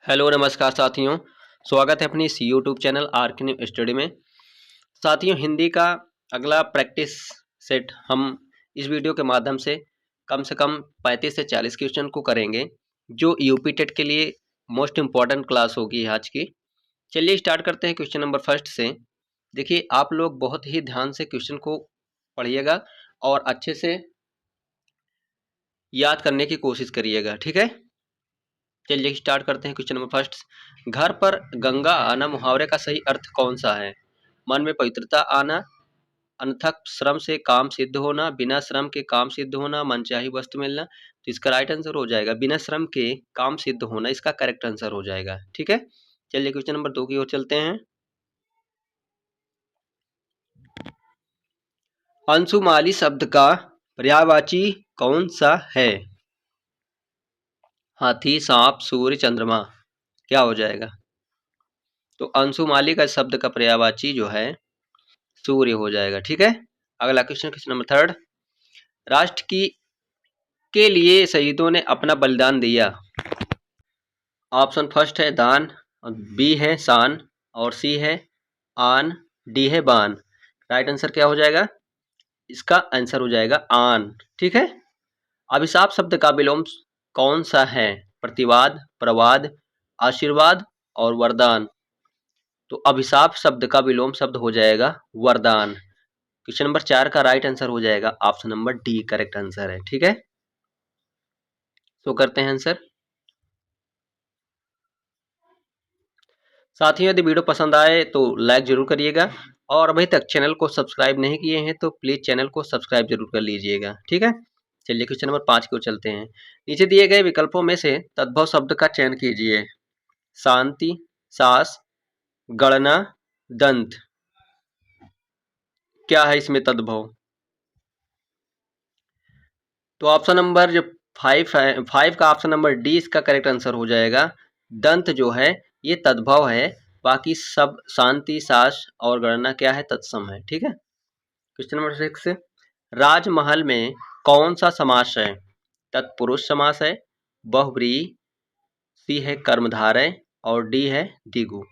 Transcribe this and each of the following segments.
Hello नमस्कार साथियों। स्वागत है अपनी इस यूट्यूब चैनल आर्क स्टडी में। साथियों, हिंदी का अगला प्रैक्टिस सेट हम इस वीडियो के माध्यम से कम 35 से 40 क्वेश्चन को करेंगे, जो यूपी टेट के लिए मोस्ट इम्पॉर्टेंट क्लास होगी आज की। चलिए स्टार्ट करते हैं क्वेश्चन नंबर फर्स्ट से। देखिए, आप लोग बहुत ही ध्यान से क्वेश्चन को पढ़िएगा और अच्छे से याद करने की कोशिश करिएगा, ठीक है। चलिए स्टार्ट करते हैं क्वेश्चन नंबर फर्स्ट। घर पर गंगा आना मुहावरे का सही अर्थ कौन सा है? मन में पवित्रता आना, अनथक श्रम से काम सिद्ध होना, बिना श्रम के काम सिद्ध होना, मनचाही वस्तु मिलना। तो इसका राइट आंसर हो जाएगा बिना श्रम के काम सिद्ध होना, इसका करेक्ट आंसर हो जाएगा, ठीक है। चलिए क्वेश्चन नंबर 2 की ओर चलते हैं। अंशुमाली शब्द का पर्यायवाची कौन सा है? हाथी, सांप, सूर्य, चंद्रमा। क्या हो जाएगा? तो अंशुमाली का शब्द का पर्यायवाची जो है सूर्य हो जाएगा, ठीक है। अगला क्वेश्चन, क्वेश्चन नंबर थर्ड। राष्ट्र की के लिए शहीदों ने अपना बलिदान दिया। ऑप्शन फर्स्ट है दान, बी है शान, और सी है आन, डी है बान। राइट आंसर क्या हो जाएगा? इसका आंसर हो जाएगा आन, ठीक है। अभिशाप शब्द का विलोम कौन सा है? प्रतिवाद, प्रवाद, आशीर्वाद और वरदान। तो अभिशाप शब्द का विलोम शब्द हो जाएगा वरदान। क्वेश्चन नंबर 4 का राइट आंसर हो जाएगा option number D, correct answer है, ठीक है। तो करते हैं आंसर। साथियों, यदि वीडियो पसंद आए तो लाइक जरूर करिएगा, और अभी तक चैनल को सब्सक्राइब नहीं किए हैं तो प्लीज चैनल को सब्सक्राइब जरूर कर लीजिएगा, ठीक है। चलिए क्वेश्चन नंबर 5 की ओर चलते हैं। नीचे दिए गए विकल्पों में से तद्भव शब्द का चयन कीजिए। शांति, सास, गणना, दंत। क्या है इसमें तद्भव? तो ऑप्शन नंबर जो 5 है, 5 का ऑप्शन नंबर डी इसका करेक्ट आंसर हो जाएगा। दंत जो है ये तद्भव है, बाकी सब शांति, सास और गणना क्या है? तत्सम है, ठीक है। Question number 6। राजमहल में कौन सा समास है? तत्पुरुष समास है, बहुव्रीहि, सी है कर्मधारय और डी है द्विगु।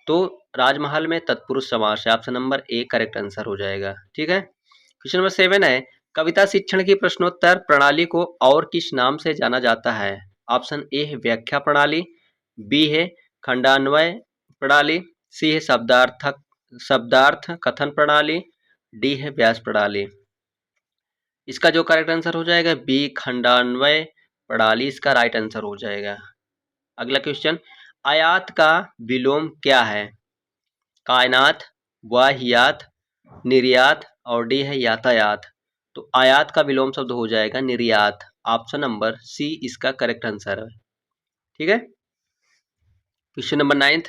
तो राजमहल में तत्पुरुष समास है, option number A correct answer हो जाएगा, ठीक है। क्वेश्चन नंबर 7 है, कविता शिक्षण की प्रश्नोत्तर प्रणाली को और किस नाम से जाना जाता है? ऑप्शन ए है व्याख्या प्रणाली, बी है खंडान्वय प्रणाली, सी है शब्दार्थ कथन प्रणाली, डी है व्यास प्रणाली। इसका जो करेक्ट आंसर हो जाएगा बी खंडान्वय प्रणाली, इसका राइट आंसर हो जाएगा। अगला क्वेश्चन, आयात का विलोम क्या है? कायनात, वाहियात, निर्यात और डी है यातायात। तो आयात का विलोम शब्द हो जाएगा निर्यात, ऑप्शन नंबर सी इसका करेक्ट आंसर है, ठीक है। क्वेश्चन नंबर 9,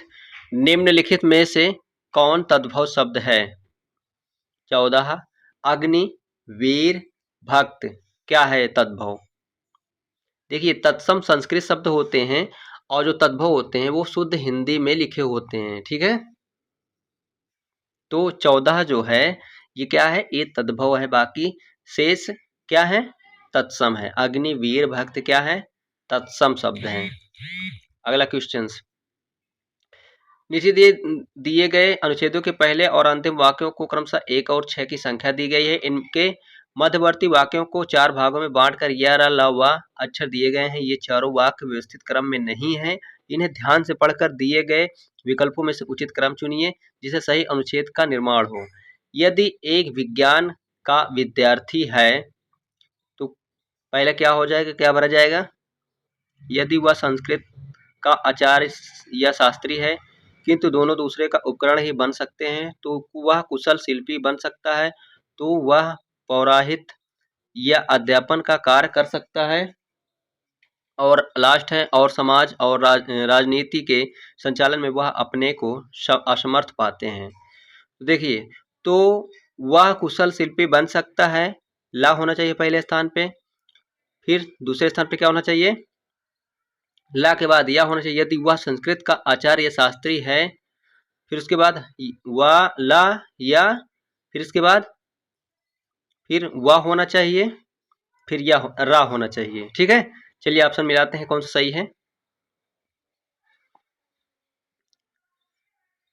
निम्नलिखित में से कौन तद्भव शब्द है? 14 अग्नि, वीर, भक्त। क्या है तद्भव? देखिए, तत्सम संस्कृत शब्द होते हैं और जो तद्भव होते हैं वो शुद्ध हिंदी में लिखे होते हैं, ठीक है। तो 14 जो है ये क्या है? ये तद्भव है, बाकी शेष क्या है? तत्सम है। अग्नि, वीर, भक्त क्या है? तत्सम शब्द हैं। अगला क्वेश्चन, नीचे दिए गए अनुच्छेदों के पहले और अंतिम वाक्यों को क्रमशः 1 और 6 की संख्या दी गई है। इनके मध्यवर्ती वाक्यों को 4 भागों में बांटकर य, र, ल, व अक्षर दिए गए हैं। ये चारों वाक्य व्यवस्थित क्रम में नहीं है। इन्हें ध्यान से पढ़कर दिए गए विकल्पों में से उचित क्रम चुनिए जिसे सही अनुच्छेद का निर्माण हो। यदि एक विज्ञान का विद्यार्थी है तो पहले क्या हो जाएगा, क्या भरा जाएगा? यदि वह संस्कृत का आचार्य या शास्त्री है किंतु दोनों दूसरे का उपकरण ही बन सकते हैं तो वह कुशल शिल्पी बन सकता है, तो वह पौरोहित या अध्यापन का कार्य कर सकता है। और लास्ट है, और समाज और राजनीति के संचालन में वह अपने को असमर्थ पाते हैं। देखिए, तो वह कुशल शिल्पी बन सकता है, ला होना चाहिए पहले स्थान पे, फिर दूसरे स्थान पे क्या होना चाहिए? ला के बाद यह होना चाहिए यदि वह संस्कृत का आचार्य या शास्त्री है, फिर उसके बाद व, ला, या, फिर इसके बाद फिर वह होना चाहिए, फिर यह रा होना चाहिए, ठीक है। चलिए ऑप्शन मिलाते हैं कौन सा सही है।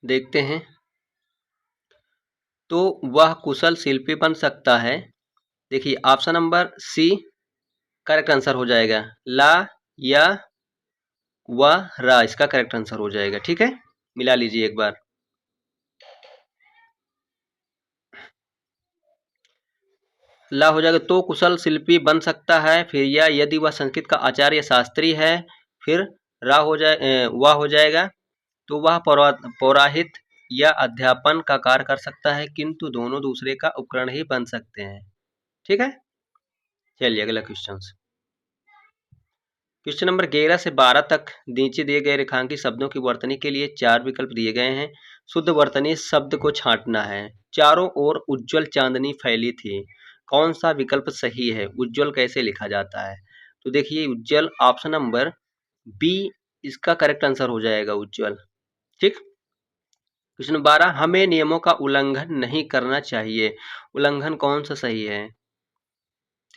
देखते हैं। तो वह कुशल शिल्पी बन सकता है। देखिए option number C correct answer हो जाएगा। ला या व रा इसका करेक्ट आंसर हो जाएगा। ठीक है, मिला लीजिए एक बार। ला हो जाएगा तो कुशल शिल्पी बन सकता है, फिर या यदि वह संस्कृत का आचार्य शास्त्री है, फिर रा हो जाए वह हो जाएगा तो वह पौराहित या अध्यापन का कार्य कर सकता है, किंतु दोनों दूसरे का उपकरण ही बन सकते हैं। ठीक है, चलिए अगला क्वेश्चन। क्वेश्चन नंबर 11 से 12 तक नीचे दिए गए रेखांकित शब्दों की वर्तनी के लिए 4 विकल्प दिए गए हैं। शुद्ध वर्तनी शब्द को छांटना है। चारों ओर उज्जवल चांदनी फैली थी। कौन सा विकल्प सही है? उज्जवल कैसे लिखा जाता है? तो देखिए उज्जवल ऑप्शन नंबर बी इसका करेक्ट आंसर हो जाएगा, उज्जवल। ठीक। क्वेश्चन 12 हमें नियमों का उल्लंघन नहीं करना चाहिए। उल्लंघन कौन सा सही है?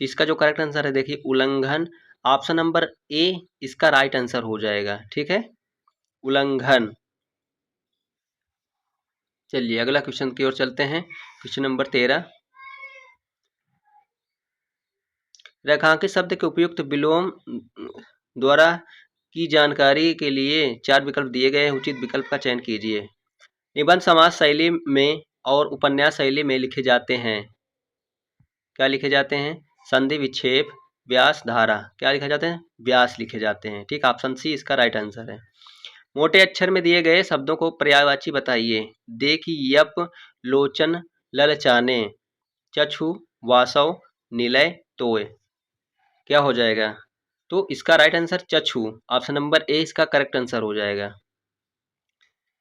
तो इसका जो करेक्ट आंसर है देखिए उल्लंघन ऑप्शन नंबर ए इसका राइट आंसर हो जाएगा। ठीक है, उल्लंघन। चलिए अगला क्वेश्चन की ओर चलते हैं। क्वेश्चन नंबर 13 रेखांकित शब्द के उपयुक्त विलोम द्वारा की जानकारी के लिए 4 विकल्प दिए गए हैं। उचित विकल्प का चयन कीजिए। निबंध समाज शैली में और उपन्यास शैली में लिखे जाते हैं। क्या लिखे जाते हैं? संधि विक्षेप व्यास धारा। क्या लिखा जाते हैं? व्यास लिखे जाते हैं। ठीक, ऑप्शन सी इसका राइट आंसर है। मोटे अक्षर में दिए गए शब्दों को पर्यायवाची बताइए। देखी यप लोचन ललचाने चक्षु वासव निलय तोय। क्या हो जाएगा? तो इसका राइट आंसर चक्षु ऑप्शन नंबर ए इसका करेक्ट आंसर हो जाएगा।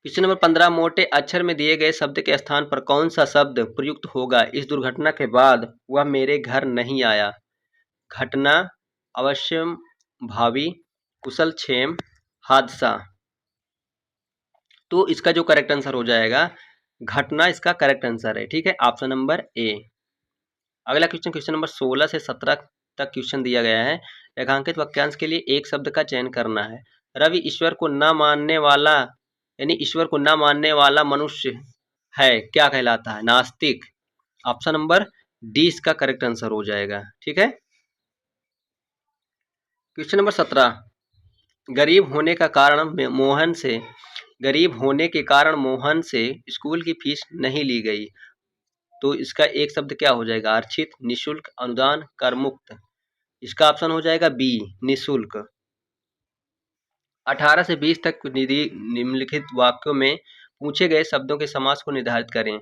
क्वेश्चन नंबर 15 मोटे अक्षर में दिए गए शब्द के स्थान पर कौन सा शब्द प्रयुक्त होगा? इस दुर्घटना के बाद वह मेरे घर नहीं आया। घटना, अवश्यम भावी, कुशल क्षेम, हादसा। तो इसका जो करेक्ट आंसर हो जाएगा घटना इसका करेक्ट आंसर है। ठीक है, ऑप्शन नंबर ए। अगला क्वेश्चन क्वेश्चन नंबर 16 से 17 तक क्वेश्चन दिया गया है। रेखांकित वाक्यांश के लिए एक शब्द का चयन करना है। रवि ईश्वर को न मानने वाला यानी ईश्वर को न मानने वाला मनुष्य है, क्या कहलाता है? नास्तिक। ऑप्शन नंबर डी इसका करेक्ट आंसर हो जाएगा। ठीक है, क्वेश्चन नंबर 17 गरीब होने का कारण मोहन से गरीब होने के कारण मोहन से स्कूल की फीस नहीं ली गई। तो इसका एक शब्द क्या हो जाएगा? आरक्षित, निशुल्क, अनुदान, कर मुक्त। इसका ऑप्शन हो जाएगा बी निशुल्क। 18 से 20 तक निम्नलिखित वाक्यों में पूछे गए शब्दों के समास को निर्धारित करें।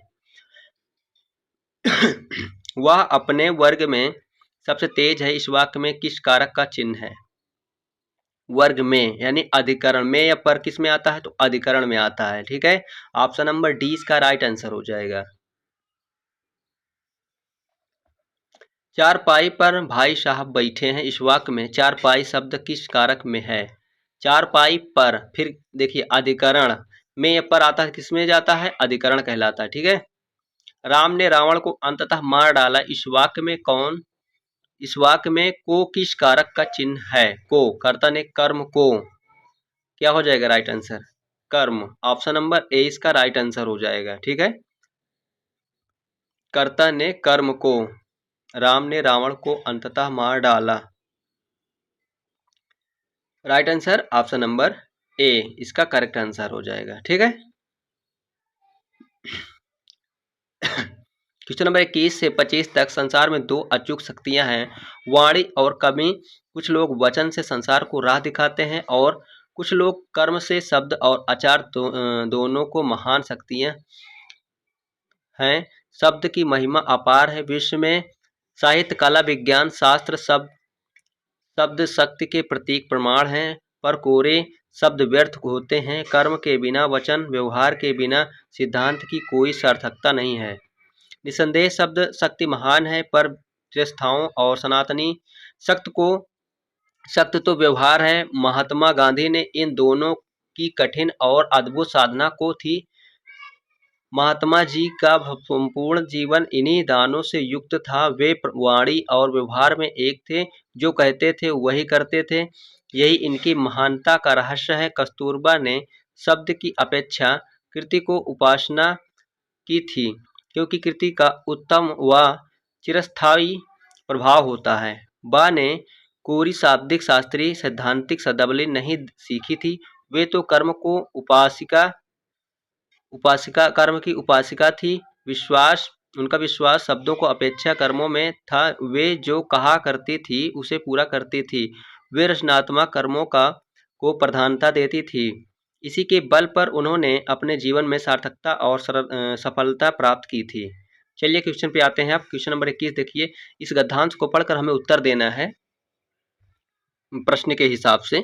वह अपने वर्ग में सबसे तेज है। इस वाक्य में किस कारक का चिन्ह है? वर्ग में यानी अधिकरण में या पर किस में आता है? तो अधिकरण में आता है। ठीक है, ऑप्शन नंबर डी इसका राइट आंसर हो जाएगा। चारपाई पर भाई साहब बैठे हैं। इस वाक्य में चारपाई शब्द किस कारक में है? चारपाई पर, फिर देखिए अधिकरण में या पर आता है, किस में जाता है? अधिकरण कहलाता है। ठीक है, राम ने रावण को अंततः मार डाला। इस वाक्य में को किस कारक का चिन्ह है? को, कर्ता ने कर्म को। क्या हो जाएगा राइट आंसर? कर्म। ऑप्शन नंबर ए इसका राइट आंसर हो जाएगा। ठीक है, कर्ता ने कर्म को, राम ने रावण को अंततः मार डाला। Right answer option number A इसका करेक्ट आंसर हो जाएगा। ठीक है, क्वेश्चन नंबर 21 से 25 तक संसार में दो अचूक शक्तियां हैं, वाणी और कवि। कुछ लोग वचन से संसार को राह दिखाते हैं और कुछ लोग कर्म से शब्द और आचार दोनों को महान शक्तियां हैं। शब्द की महिमा अपार है। विश्व में साहित्य, कला, विज्ञान, शास्त्र शब्द शक्ति के प्रतीक प्रमाण हैं, पर कोरे शब्द व्यर्थ होते हैं। कर्म के बिना वचन, व्यवहार के बिना सिद्धांत की कोई सार्थकता नहीं है। निसंदेह शब्द शक्ति महान है, पर व्यवस्थाओं और सनातनी शक्त तो व्यवहार है। महात्मा गांधी ने इन दोनों की कठिन और अद्भुत साधना को थी। महात्मा जी का संपूर्ण जीवन इन्हीं दानों से युक्त था। वे वाणी और व्यवहार में एक थे, जो कहते थे वही करते थे। यही इनकी महानता का रहस्य है। कस्तूरबा ने शब्द की अपेक्षा कृति को उपासना की थी, क्योंकि कृति का उत्तम व चिरस्थायी प्रभाव होता है। बा ने कोरी शाब्दिक शास्त्रीय सैद्धांतिक शब्दावली नहीं सीखी थी, वे तो कर्म को उपासिका कर्म की उपासिका थी। उनका विश्वास शब्दों को अपेक्षा कर्मों में था। वे जो कहा करती थी उसे पूरा करती थी। वे रचनात्मक कर्मों को प्रधानता देती थी। इसी के बल पर उन्होंने अपने जीवन में सार्थकता और सफलता प्राप्त की थी। चलिए क्वेश्चन पे आते हैं। आप क्वेश्चन नंबर 21 देखिए। इस गद्यांश को पढ़कर हमें उत्तर देना है प्रश्न के हिसाब से।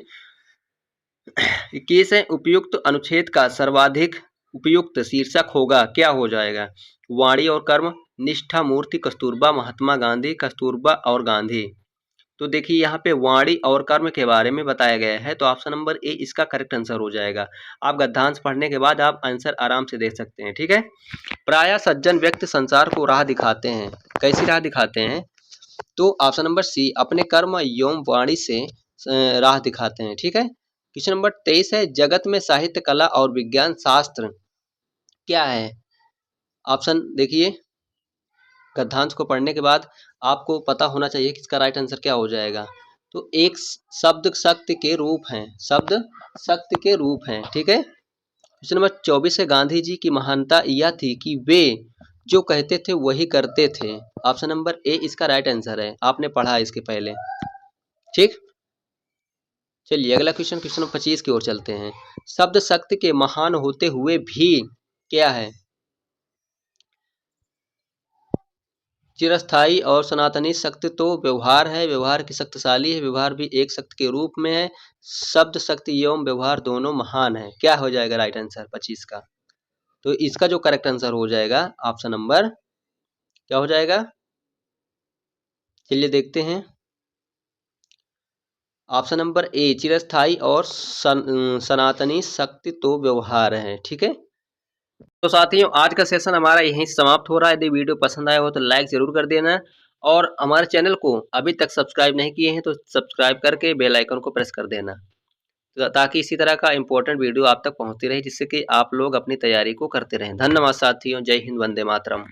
21 है, उपयुक्त अनुच्छेद का सर्वाधिक उपयुक्त शीर्षक होगा, क्या हो जाएगा? वाणी और कर्म, निष्ठा, मूर्ति, कस्तूरबा, महात्मा गांधी, कस्तूरबा और गांधी। तो देखिए यहाँ पे वाणी और कर्म के बारे में बताया गया है, तो ऑप्शन नंबर ए इसका करेक्ट आंसर हो जाएगा। आप गद्यांश पढ़ने के बाद आप आंसर आराम से देख सकते हैं, ठीक है। प्रायः सज्जन व्यक्ति संसार को राह दिखाते हैं, कैसी राह दिखाते हैं? तो ऑप्शन नंबर सी, अपने कर्म एवं वाणी से राह दिखाते हैं, ठीक है। क्वेश्चन नंबर 23 है, जगत में साहित्य, कला और विज्ञान शास्त्र क्या है? ऑप्शन देखिए, गद्यांश को पढ़ने के बाद आपको पता होना चाहिए कि इसका राइट आंसर क्या हो जाएगा। तो एक शब्द शक्ति के रूप हैं, शब्द शक्ति के रूप हैं, ठीक है। क्वेश्चन नंबर 24 है, गांधी जी की महानता यह थी कि वे जो कहते थे वही करते थे। ऑप्शन नंबर ए इसका राइट आंसर है, आपने पढ़ा है इसके पहले, ठीक। चलिए अगला क्वेश्चन, क्वेश्चन नंबर 25 की ओर चलते हैं। शब्द शक्ति के महान होते हुए भी क्या है? चिरस्थायी और सनातनी शक्ति तो व्यवहार है, व्यवहार की शक्तिशाली है, व्यवहार भी एक शक्ति के रूप में है। शब्द शक्ति एवं व्यवहार दोनों महान है, क्या हो जाएगा राइट आंसर 25 का? तो इसका जो करेक्ट आंसर हो जाएगा ऑप्शन नंबर क्या हो जाएगा? चलिए देखते हैं। ऑप्शन नंबर ए, चिरस्थायी और सनातनी शक्ति तो व्यवहार है, ठीक है। तो साथियों आज का सेशन हमारा यहीं समाप्त हो रहा है। यदि वीडियो पसंद आया हो तो लाइक जरूर कर देना, और हमारे चैनल को अभी तक सब्सक्राइब नहीं किए हैं तो सब्सक्राइब करके बेल आइकन को प्रेस कर देना, ताकि इसी तरह का इंपॉर्टेंट वीडियो आप तक पहुंचती रहे, जिससे कि आप लोग अपनी तैयारी को करते रहें। धन्यवाद साथियों, जय हिंद, वंदे मातरम।